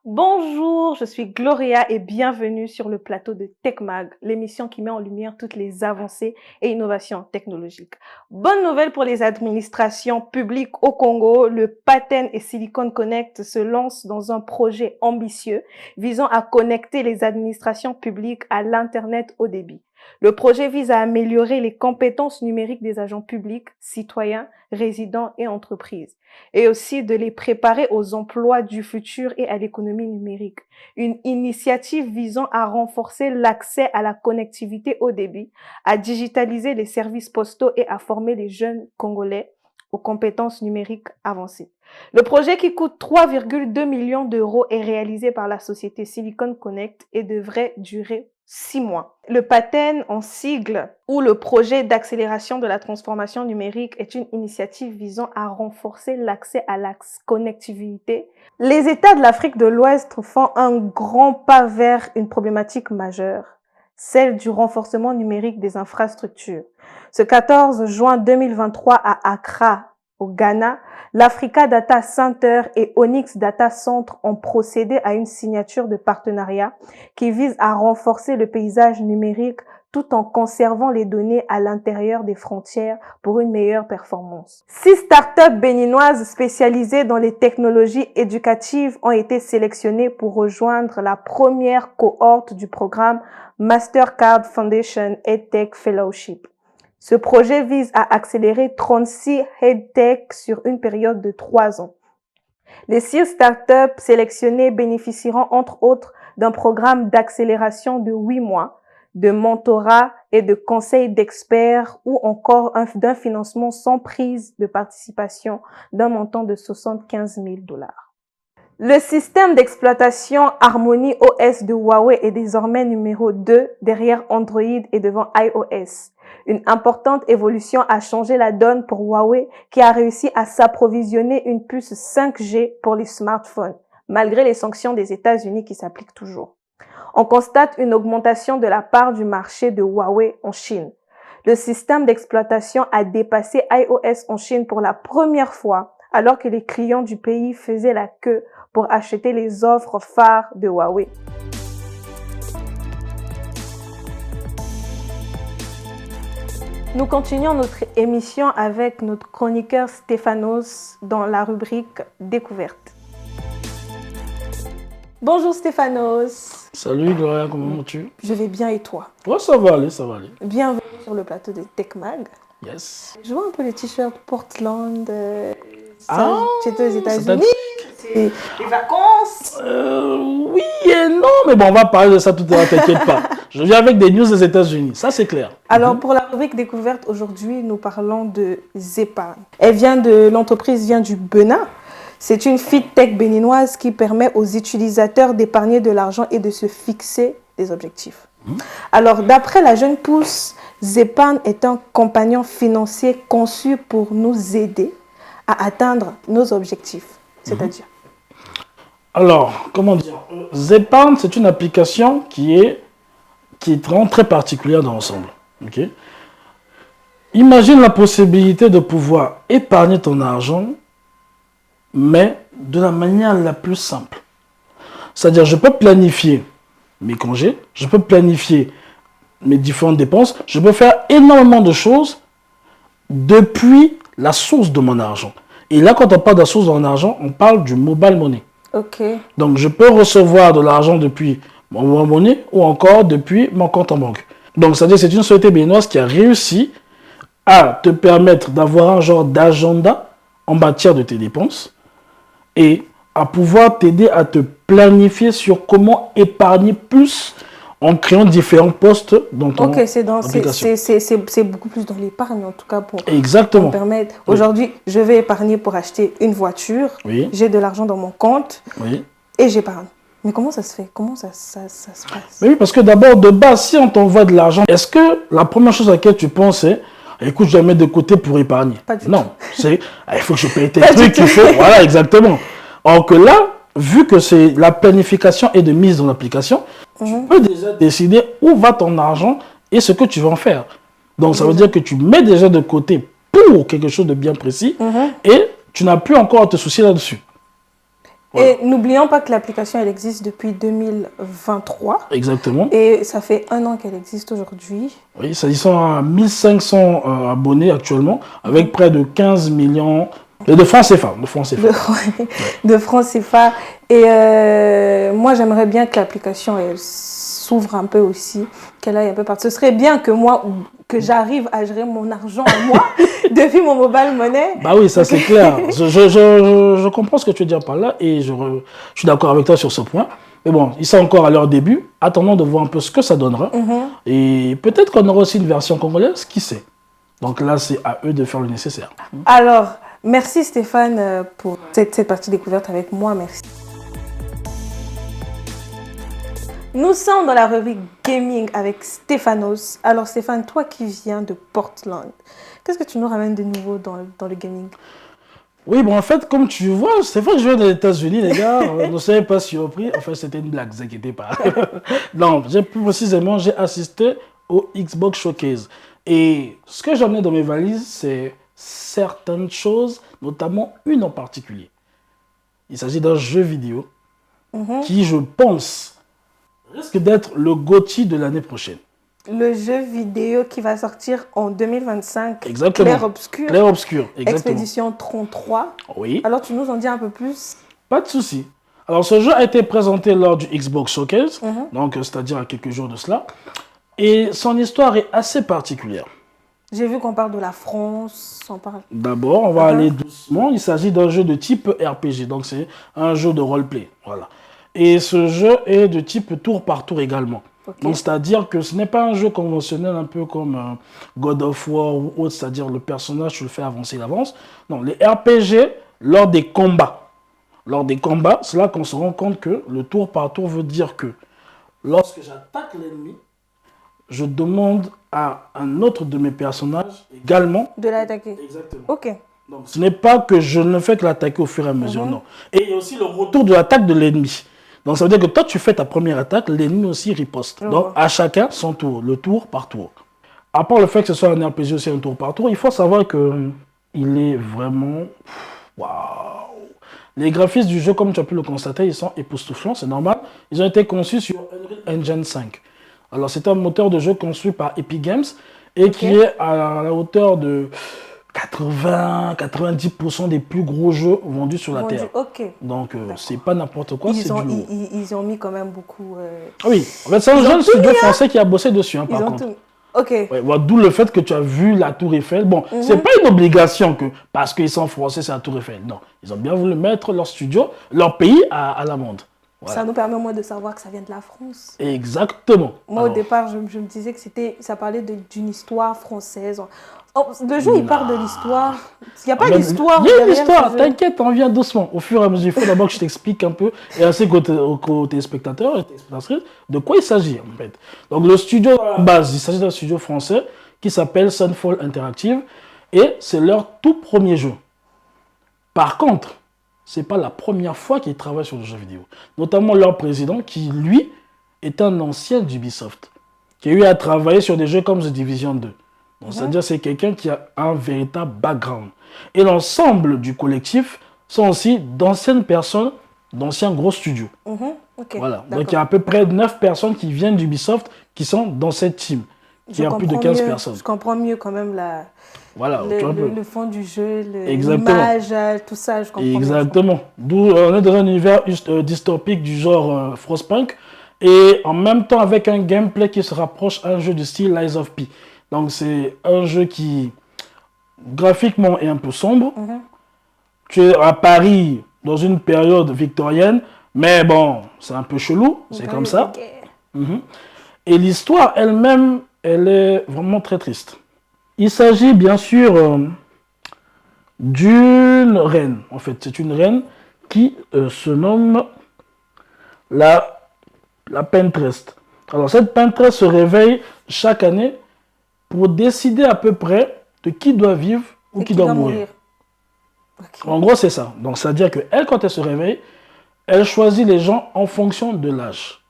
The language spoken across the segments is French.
Bonjour, je suis Gloria et bienvenue sur le plateau de TechMag, l'émission qui met en lumière toutes les avancées et innovations technologiques. Bonne nouvelle pour les administrations publiques au Congo, le Paten et Silicon Connect se lancent dans un projet ambitieux visant à connecter les administrations publiques à l'Internet haut débit. Le projet vise à améliorer les compétences numériques des agents publics, citoyens, résidents et entreprises, et aussi de les préparer aux emplois du futur et à l'économie numérique. Une initiative visant à renforcer l'accès à la connectivité haut débit, à digitaliser les services postaux et à former les jeunes Congolais aux compétences numériques avancées. Le projet qui coûte 3,2 millions d'euros est réalisé par la société Silicon Connect et devrait durer 6 mois. Le PATEN en sigle, ou le projet d'accélération de la transformation numérique, est une initiative visant à renforcer l'accès à la connectivité. Les États de l'Afrique de l'Ouest font un grand pas vers une problématique majeure, celle du renforcement numérique des infrastructures. Ce 14 juin 2023 à Accra, au Ghana, l'Africa Data Center et Onyx Data Center ont procédé à une signature de partenariat qui vise à renforcer le paysage numérique tout en conservant les données à l'intérieur des frontières pour une meilleure performance. 6 startups béninoises spécialisées dans les technologies éducatives ont été sélectionnées pour rejoindre la première cohorte du programme Mastercard Foundation EdTech Fellowship. Ce projet vise à accélérer 36 EdTech sur une période de 3 ans. Les 6 startups sélectionnées bénéficieront entre autres d'un programme d'accélération de 8 mois, de mentorat et de conseils d'experts ou encore d'un financement sans prise de participation d'un montant de 75 000 $. Le système d'exploitation Harmony OS de Huawei est désormais numéro 2 derrière Android et devant iOS. Une importante évolution a changé la donne pour Huawei qui a réussi à s'approvisionner une puce 5G pour les smartphones, malgré les sanctions des États-Unis qui s'appliquent toujours. On constate une augmentation de la part du marché de Huawei en Chine. Le système d'exploitation a dépassé iOS en Chine pour la première fois, alors que les clients du pays faisaient la queue pour acheter les offres phares de Huawei. Nous continuons notre émission avec notre chroniqueur Stéphanos dans la rubrique Découverte. Bonjour Stéphanos. Salut Gloria, comment vas-tu? Je vais bien et toi? Ouais, ça va aller, ça va aller. Bienvenue sur le plateau de TechMag. Yes. Je vois un peu le t-shirt Portland. Tu étais aux États-Unis. C'est les vacances. Oui et non, mais bon, on va parler de ça tout à l'heure, t'inquiète pas. Je viens avec des news des États-Unis, ça c'est clair. Alors pour la rubrique découverte, aujourd'hui, nous parlons de Zeparn. L'entreprise vient du Bénin. C'est une fintech béninoise qui permet aux utilisateurs d'épargner de l'argent et de se fixer des objectifs. Alors d'après la jeune pousse, Zeparn est un compagnon financier conçu pour nous aider à atteindre nos objectifs. C'est-à-dire Alors, comment dire, Zeparn, c'est une application qui est vraiment très particulière dans l'ensemble. Okay? Imagine la possibilité de pouvoir épargner ton argent, mais de la manière la plus simple. C'est-à-dire, je peux planifier mes congés, je peux planifier mes différentes dépenses, je peux faire énormément de choses depuis la source de mon argent. Et là, quand on parle de la source de mon argent, on parle du mobile money. Ok. Donc, je peux recevoir de l'argent depuis mon mobile money ou encore depuis mon compte en banque. Donc, c'est-à-dire que c'est une société béninoise qui a réussi à te permettre d'avoir un genre d'agenda en matière de tes dépenses et à pouvoir t'aider à te planifier sur comment épargner plus en créant différents postes dans ton application. C'est beaucoup plus dans l'épargne, en tout cas, pour Exactement. me permettre. Aujourd'hui, je vais épargner pour acheter une voiture. Oui. J'ai de l'argent dans mon compte et j'épargne. Mais comment ça se fait? Comment ça se passe? Oui, parce que d'abord, de base, si on t'envoie de l'argent, est-ce que la première chose à laquelle tu penses, c'est écoute, je vais mettre de côté pour épargner? Pas du Non, c'est il faut que je paye tes trucs, il faut. Voilà, exactement. Alors que là, vu que c'est la planification et de mise dans l'application, tu peux déjà décider où va ton argent et ce que tu vas en faire. Donc, ça veut dire que tu mets déjà de côté pour quelque chose de bien précis et tu n'as plus encore à te soucier là-dessus. Voilà. Et n'oublions pas que l'application, elle existe depuis 2023. Exactement. Et ça fait 1 an qu'elle existe aujourd'hui. Oui, ils sont à 1500 abonnés actuellement, avec près de 15 millions de francs CFA. De francs CFA. Et moi, j'aimerais bien que l'application s'ouvre un peu aussi, qu'elle aille un peu partout. Ce serait bien que moi, que j'arrive à gérer mon argent à moi depuis mon mobile money. Bah oui, ça c'est clair. Je comprends ce que tu veux dire par là et je suis d'accord avec toi sur ce point. Mais bon, ils sont encore à leur début. Attendons de voir un peu ce que ça donnera. Et peut-être qu'on aura aussi une version congolaise, qui sait. Donc là, c'est à eux de faire le nécessaire. Alors, merci Stéphane pour cette partie découverte avec moi. Merci. Nous sommes dans la rubrique gaming avec Stéphanos. Alors Stéphane, toi qui viens de Portland, qu'est-ce que tu nous ramènes de nouveau dans le gaming? Oui, bon, en fait, comme tu vois, c'est vrai que je viens des États-Unis, les gars. Ne soyez pas surpris. Enfin, c'était une blague, ne vous inquiétez pas. Non, plus précisément, j'ai assisté au Xbox Showcase. Et ce que j'ai amené dans mes valises, c'est certaines choses, notamment une en particulier. Il s'agit d'un jeu vidéo qui, je pense, risque d'être le GOTY de l'année prochaine. Le jeu vidéo qui va sortir en 2025. Exactement. Clair-obscur. Clair-obscur, exactement. Expédition Tron 3. Oui. Alors, tu nous en dis un peu plus? Pas de souci. Alors, ce jeu a été présenté lors du Xbox Showcase, donc c'est-à-dire à quelques jours de cela. Et son histoire est assez particulière. J'ai vu qu'on parle de la France, on parle... D'abord, on va aller doucement. Il s'agit d'un jeu de type RPG, donc c'est un jeu de roleplay. Voilà. Et ce jeu est de type tour par tour également. Okay. Donc, c'est-à-dire que ce n'est pas un jeu conventionnel, un peu comme God of War ou autre, c'est-à-dire le personnage, tu le fais avancer, il avance. Non, les RPG, lors des combats, c'est là qu'on se rend compte que le tour par tour veut dire que lorsque j'attaque l'ennemi, je demande à un autre de mes personnages également de l'attaquer. Exactement. Ok. Donc, ce n'est pas que je ne fais que l'attaquer au fur et à mesure, non. Et il y a aussi le retour de l'attaque de l'ennemi. Donc, ça veut dire que toi, tu fais ta première attaque, l'ennemi aussi riposte. Donc, à chacun son tour, le tour par tour. À part le fait que ce soit un RPG aussi un tour par tour, il faut savoir qu'il est vraiment... Waouh! Les graphismes du jeu, comme tu as pu le constater, ils sont époustouflants, c'est normal. Ils ont été conçus sur Unreal Engine 5. Alors, c'est un moteur de jeu construit par Epic Games et qui est à la hauteur de 80-90% des plus gros jeux vendus sur la Terre. Donc, c'est pas n'importe quoi, c'est du lourd. Ils ont mis quand même beaucoup... Oui, en fait, c'est un jeune studio français qui a bossé dessus, hein, par contre. Ok. Ouais, d'où le fait que tu as vu la Tour Eiffel. Bon, c'est pas une obligation que parce qu'ils sont français, c'est la Tour Eiffel. Non, ils ont bien voulu mettre leur studio, leur pays à l'amende. Voilà. Ça nous permet moins de savoir que ça vient de la France. Exactement. Moi, au départ, je me disais que ça parlait d'une histoire française. Le jeu, il parle de l'histoire. Il n'y a pas d'histoire. Il y a une histoire, t'inquiète, on vient doucement. Au fur et à mesure, il faut d'abord que je t'explique un peu, et ainsi qu'aux téléspectateurs et téléspectatrices, de quoi il s'agit en fait. Donc le studio à la base, il s'agit d'un studio français qui s'appelle Sunfall Interactive, et c'est leur tout premier jeu. Par contre, ce n'est pas la première fois qu'ils travaillent sur le jeu vidéo. Notamment leur président, qui lui, est un ancien d'Ubisoft, qui a eu à travailler sur des jeux comme The Division 2. C'est-à-dire que c'est quelqu'un qui a un véritable background. Et l'ensemble du collectif sont aussi d'anciennes personnes, d'anciens gros studios. Voilà. Donc il y a à peu près 9 personnes qui viennent d'Ubisoft qui sont dans cette team. Il y a plus de 15 personnes. Je comprends mieux quand même le fond du jeu, l'image, tout ça. Je comprends Exactement. D'où on est dans un univers dystopique du genre Frostpunk et en même temps avec un gameplay qui se rapproche à un jeu du style Lies of P. Donc, c'est un jeu qui, graphiquement, est un peu sombre. Tu es à Paris, dans une période victorienne, mais bon, c'est un peu chelou, c'est comme ça. Et l'histoire elle-même, elle est vraiment très triste. Il s'agit, bien sûr, d'une reine. En fait, c'est une reine qui se nomme la Pinterest. Alors, cette Pinterest se réveille chaque année pour décider à peu près de qui doit vivre ou qui doit mourir. En gros, c'est ça. Donc, c'est-à-dire qu'elle, quand elle se réveille, elle choisit les gens en fonction de l'âge.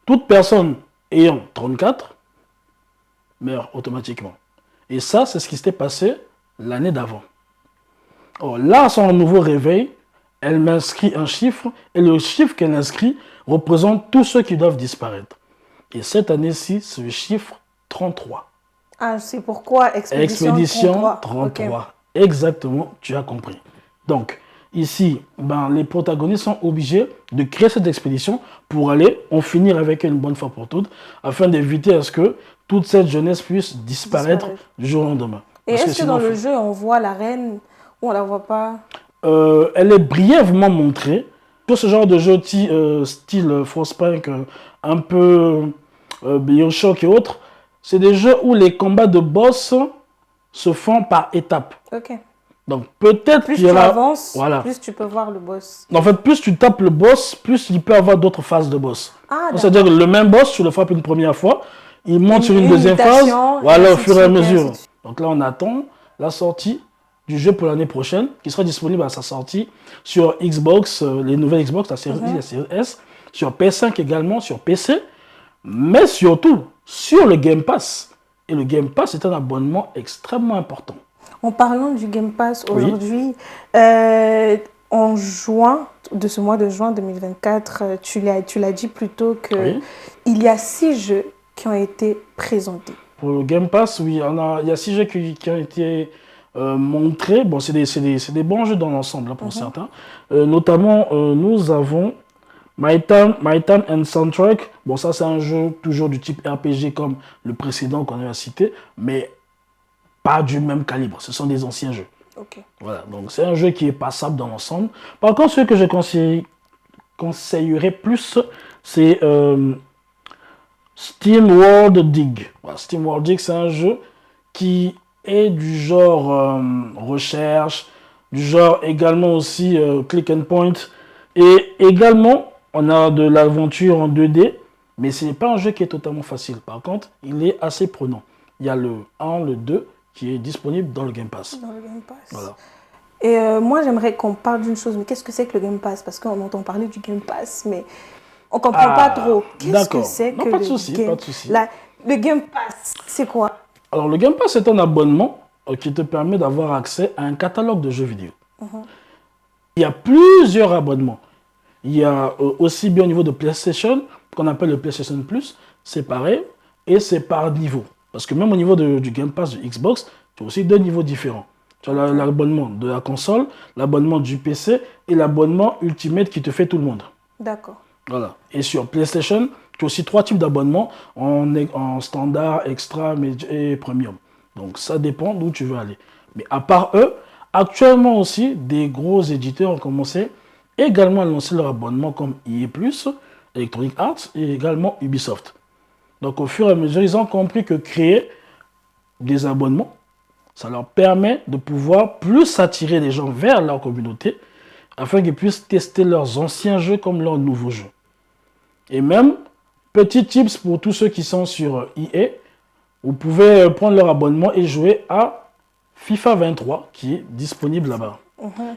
Toute personne ayant 34 meurt automatiquement. Et ça, c'est ce qui s'était passé l'année d'avant. Or, là, à son nouveau réveil, elle m'inscrit un chiffre, et le chiffre qu'elle inscrit représente tous ceux qui doivent disparaître. Et cette année-ci, c'est le chiffre 33. Ah, c'est pourquoi Expédition 33. 33. Ok. Exactement, tu as compris. Donc, ici, les protagonistes sont obligés de créer cette expédition pour aller en finir avec elle une bonne fois pour toutes, afin d'éviter à ce que toute cette jeunesse puisse disparaître du jour au lendemain. Et Parce est-ce que sinon, dans le jeu, on voit la reine ou on la voit pas? elle est brièvement montrée. Tout ce genre de jeu style Frostpunk, un peu Bioshock et autres, c'est des jeux où les combats de boss se font par étapes. Ok. Donc peut-être Plus qu'il y tu aura... avances, Voilà. plus tu peux voir le boss. En fait, plus tu tapes le boss, plus il peut avoir d'autres phases de boss. Ah, Donc, c'est-à-dire que le même boss, tu le frappes une première fois, il monte sur une deuxième phase, mutation, voilà, et au fur et à ainsi de suite, et mesure. ainsi de suite. Donc là, on attend la sortie du jeu pour l'année prochaine, qui sera disponible à sa sortie sur Xbox, les nouvelles Xbox, la série I, la série S, sur PS5 également, sur PC, mais surtout sur le Game Pass. Et le Game Pass est un abonnement extrêmement important. En parlant du Game Pass Oui. aujourd'hui, en juin, de ce mois de juin 2024, tu l'as dit plus tôt qu'il Oui. y a 6 jeux qui ont été présentés. Pour le Game Pass, oui, il y a 6 jeux qui ont été montrés. Bon, c'est des bons jeux dans l'ensemble, pour certains. Notamment, nous avons My Time and Soundtrack. Bon, ça, c'est un jeu toujours du type RPG comme le précédent qu'on a cité, mais pas du même calibre. Ce sont des anciens jeux. Ok. Voilà, donc c'est un jeu qui est passable dans l'ensemble. Par contre, ce que je conseillerais plus, c'est Steam World Dig. Voilà, Steam World Dig, c'est un jeu qui est du genre recherche, du genre également aussi click and point. Et également, on a de l'aventure en 2D, mais ce n'est pas un jeu qui est totalement facile. Par contre, il est assez prenant. Il y a le 1, le 2 qui est disponible dans le Game Pass. Dans le Game Pass. Voilà. Et moi, j'aimerais qu'on parle d'une chose. Mais qu'est-ce que c'est que le Game Pass? Parce qu'on entend parler du Game Pass, mais on ne comprend pas trop. Qu'est-ce que c'est que pas de le souci, Game pas de souci. Le Game Pass, c'est quoi? Alors, le Game Pass est un abonnement qui te permet d'avoir accès à un catalogue de jeux vidéo. Il y a plusieurs abonnements. Il y a aussi bien au niveau de PlayStation, qu'on appelle le PlayStation Plus, c'est pareil, et c'est par niveau. Parce que même au niveau du Game Pass de Xbox, tu as aussi 2 niveaux différents. Tu as l'abonnement de la console, l'abonnement du PC et l'abonnement Ultimate qui te fait tout le monde. D'accord. Voilà. Et sur PlayStation, tu as aussi 3 types d'abonnements en standard, extra et premium. Donc ça dépend d'où tu veux aller. Mais à part eux, actuellement aussi, des gros éditeurs ont commencé également à lancer leur abonnement comme EA+, Electronic Arts et également Ubisoft. Donc au fur et à mesure, ils ont compris que créer des abonnements, ça leur permet de pouvoir plus attirer les gens vers leur communauté afin qu'ils puissent tester leurs anciens jeux comme leurs nouveaux jeux. Et même, petit tips pour tous ceux qui sont sur EA, vous pouvez prendre leur abonnement et jouer à FIFA 23 qui est disponible là-bas.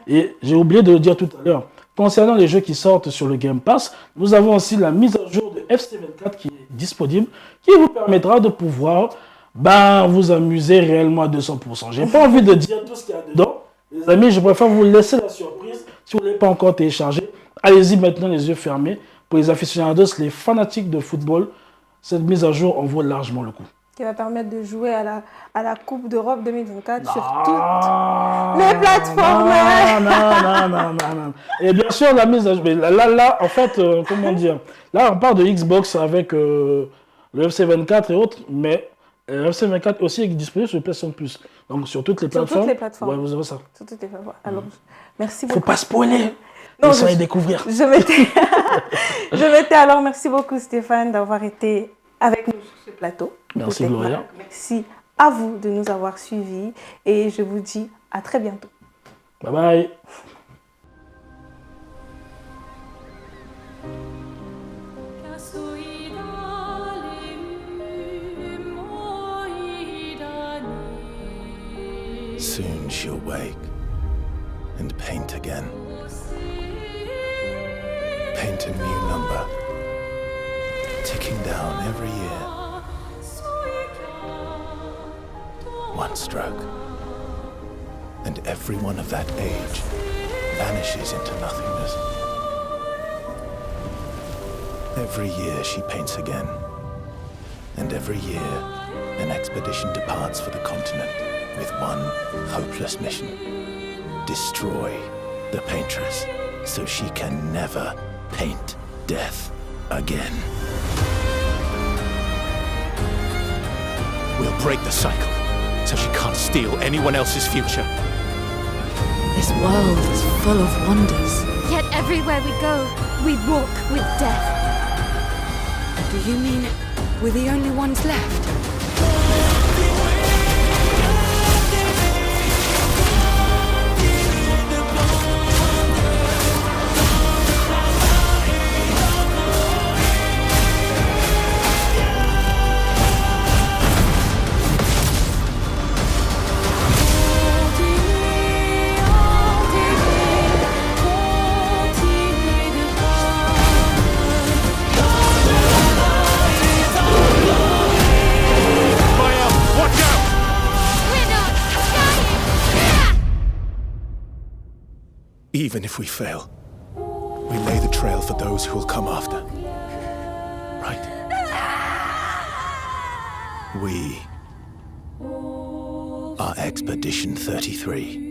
Et j'ai oublié de le dire tout à l'heure, concernant les jeux qui sortent sur le Game Pass, nous avons aussi la mise à jour de FC 24 qui est disponible, qui vous permettra de pouvoir vous amuser réellement à 200%. J'ai pas envie de dire tout ce qu'il y a dedans. Les amis, je préfère vous laisser la surprise. Si vous ne l'avez pas encore téléchargé, allez-y maintenant les yeux fermés. Pour les aficionados, les fanatiques de football, cette mise à jour en vaut largement le coup. Qui va permettre de jouer à la Coupe d'Europe 2024 sur toutes les plateformes. Non. Et bien sûr, la mise à jour. Là, en fait, comment dire? Là, on parle de Xbox avec le FC 24 et autres, mais le FC 24 aussi est disponible sur le PlayStation Plus. Donc, sur toutes les plateformes. Sur toutes les plateformes. Ouais, vous avez ça. Sur toutes les plateformes. Alors, merci beaucoup. Faut pas spoiler. Non, Ils allez découvrir. Je m'étais alors, merci beaucoup Stéphane d'avoir été avec nous sur ce plateau. Merci Gloria. Merci à vous de nous avoir suivis et je vous dis à très bientôt. Bye bye. Soon she'll wake and paint again. Paint a new number, ticking down every year. one stroke. And everyone of that age vanishes into nothingness. Every year she paints again. And every year, an expedition departs for the continent with one hopeless mission. Destroy the paintress so she can never paint death again. We'll break the cycle so she can't steal anyone else's future. This world is full of wonders. Yet everywhere we go, we walk with death. Do you mean we're the only ones left? Even if we fail, we lay the trail for those who will come after. Right? We are Expedition 33.